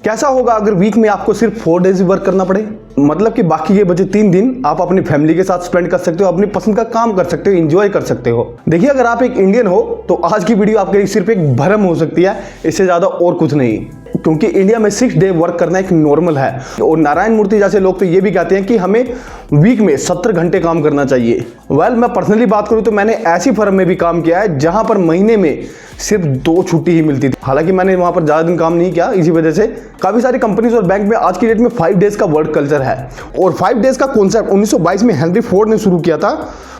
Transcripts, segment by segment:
कैसा होगा अगर वीक में आपको सिर्फ 4 डेज वर्क करना पड़े? मतलब कि बाकी के बचे 3 दिन आप अपनी फैमिली के साथ स्पेंड कर सकते हो, अपनी पसंद का काम कर सकते हो, एंजॉय कर सकते हो। देखिए, अगर आप एक इंडियन हो तो आज की वीडियो आपके लिए सिर्फ एक भ्रम हो सकती है, इससे ज्यादा और कुछ नहीं। क्योंकि इंडिया में 6 डे वर्क करना एक नॉर्मल है और नारायण मूर्ति जैसे लोग तो ये भी कहते हैं कि हमें वीक में 70 घंटे काम करना चाहिए। मैं पर्सनली बात करूं तो मैंने ऐसी फर्म में भी काम किया है जहां पर महीने में सिर्फ 2 छुट्टी ही मिलती थी। हालांकि मैंने वहां पर ज्यादा दिन काम नहीं किया, इसी वजह से काफी सारी कंपनीज और बैंक में आज की डेट में 5 डेज का वर्क कल्चर है। और 5 डेज का कॉन्सेप्ट 1922 में हेनरी फोर्ड ने शुरू किया था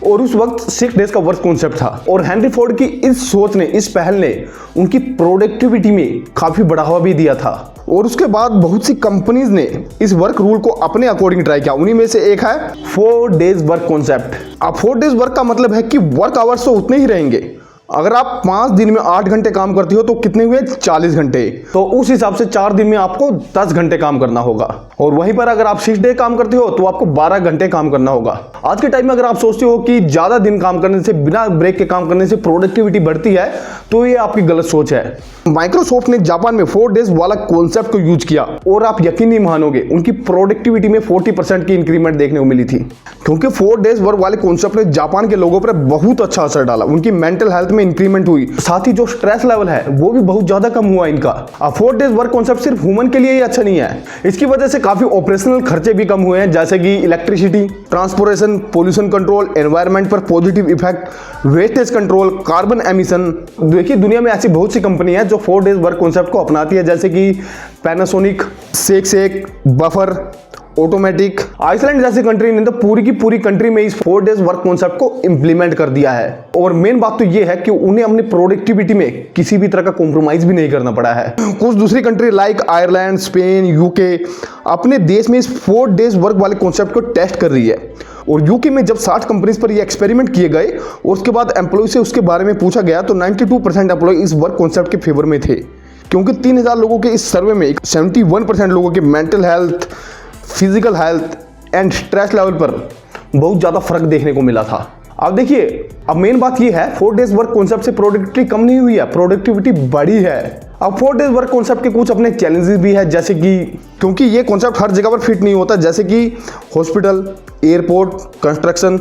और उस वक्त 6 डेज का वर्क कॉन्सेप्ट था। और हेनरी फोर्ड की इस सोच ने, इस पहल ने उनकी प्रोडक्टिविटी में काफी बढ़ावा भी दिया था। और उसके बाद बहुत सी कंपनीज ने इस वर्क रूल को अपने अकॉर्डिंग ट्राई किया। उन्हीं में से एक है 4 डेज वर्क कॉन्सेप्ट। अब 4 डेज वर्क का मतलब है कि वर्क आवर्स तो उतने ही रहेंगे। अगर आप 5 दिन में 8 घंटे काम करती हो तो कितने हुए? 40 घंटे। तो उस हिसाब से 4 दिन में आपको 10 घंटे काम करना होगा। और वहीं पर अगर आप 6 डे काम करते हो तो आपको 12 घंटे काम करना होगा। आज के टाइम में अगर आप सोचते हो कि ज्यादा दिन काम करने से, बिना ब्रेक के काम करने से प्रोडक्टिविटी बढ़ती है, तो ये आपकी गलत सोच है। माइक्रोसॉफ्ट ने जापान में 4 डेज वाला कॉन्सेप्ट को यूज किया और आप यकीन नहीं मानोगे, उनकी प्रोडक्टिविटी में 40% की इंक्रीमेंट देखने को मिली थी। क्योंकि 4 डेज वर्क वाले कॉन्सेप्ट ने जापान के लोगों पर बहुत अच्छा असर डाला। उनकी मेंटल हेल्थ में इंक्रीमेंट हुई, साथ ही जो स्ट्रेस लेवल है वो भी बहुत ज्यादा कम हुआ इनका। अब 4 डेज वर्क कॉन्सेप्ट सिर्फ ह्यूमन के लिए ही अच्छा नहीं है, इसकी वजह से काफी ऑपरेशनल खर्चे भी कम हुए हैं, जैसे कि electricity, transportation, pollution control, environment पर positive effect, wastage control, carbon emission. देखिए, दुनिया में ऐसी बहुत सी कंपनी है जो 4 डेज वर्क कॉन्सेप्ट को अपनाती है, जैसे कि पैनासोनिक, सेक, बफर, ऑटोमेटिक। आइसलैंड जैसी कंट्री ने तो पूरी की पूरी कंट्री में इस 4 डेज वर्क कॉन्सेप्ट को इंप्लीमेंट कर दिया है। और मेन बात तो ये है कि उन्हें अपनी प्रोडक्टिविटी में किसी भी तरह का कॉम्प्रोमाइज भी नहीं करना पड़ा है। कुछ दूसरी country like Ireland, Spain, UK अपने देश में इस 4 डेज वर्क वाले कॉन्सेप्ट को टेस्ट कर रही है। और यूके में जब 60 कंपनीज पर ये एक्सपेरिमेंट किए गए और उसके बाद एम्प्लॉय से उसके बारे में पूछा गया तो 92% एम्प्लॉय इस वर्क कॉन्सेप्ट के फेवर में थे। क्योंकि 3000 लोगों के इस सर्वे में 71% लोगों के mental health, physical health and stress level पर बहुत ज्यादा फर्क देखने को मिला था। अब देखिए, अब मेन बात ये है 4 डेज वर्क कॉन्सेप्ट से प्रोडक्टिविटी कम नहीं हुई है, प्रोडक्टिविटी बढ़ी है। अब 4 डेज वर्क कॉन्सेप्ट के कुछ अपने चैलेंजेस भी है, जैसे कि क्योंकि ये कॉन्सेप्ट हर जगह पर फिट नहीं होता, जैसे कि हॉस्पिटल, एयरपोर्ट, कंस्ट्रक्शन।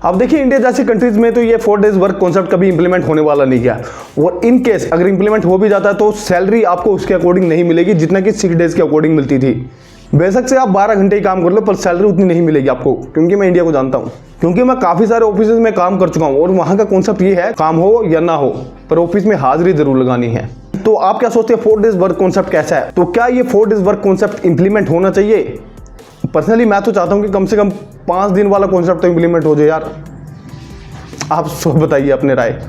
अब देखिए, इंडिया जैसी कंट्रीज में तो ये 4 डेज वर्क कॉन्सेप्ट कभी इंप्लीमेंट होने वाला नहीं है। और इन केस अगर इंप्लीमेंट हो भी जाता है तो सैलरी आपको उसके अकॉर्डिंग नहीं मिलेगी जितना कि 6 डेज के अकॉर्डिंग मिलती थी। बेशक से आप 12 घंटे ही काम कर लो, पर सैलरी उतनी नहीं मिलेगी आपको। क्योंकि मैं इंडिया को जानता हूँ, क्योंकि मैं काफी सारे ऑफिस में काम कर चुका हूँ और वहां का कॉन्सेप्ट ये है, काम हो या ना हो पर ऑफिस में हाजिरी जरूर लगानी है। तो आप क्या सोचते हैं 4 डेज वर्क कॉन्सेप्ट कैसा है? तो क्या ये 4 डेज वर्क कॉन्सेप्ट इंप्लीमेंट होना चाहिए? पर्सनली मैं तो चाहता हूँ कि कम से कम 5 दिन वाला कॉन्सेप्ट तो इंप्लीमेंट हो जाए यार। आप सब बताइए अपने राय।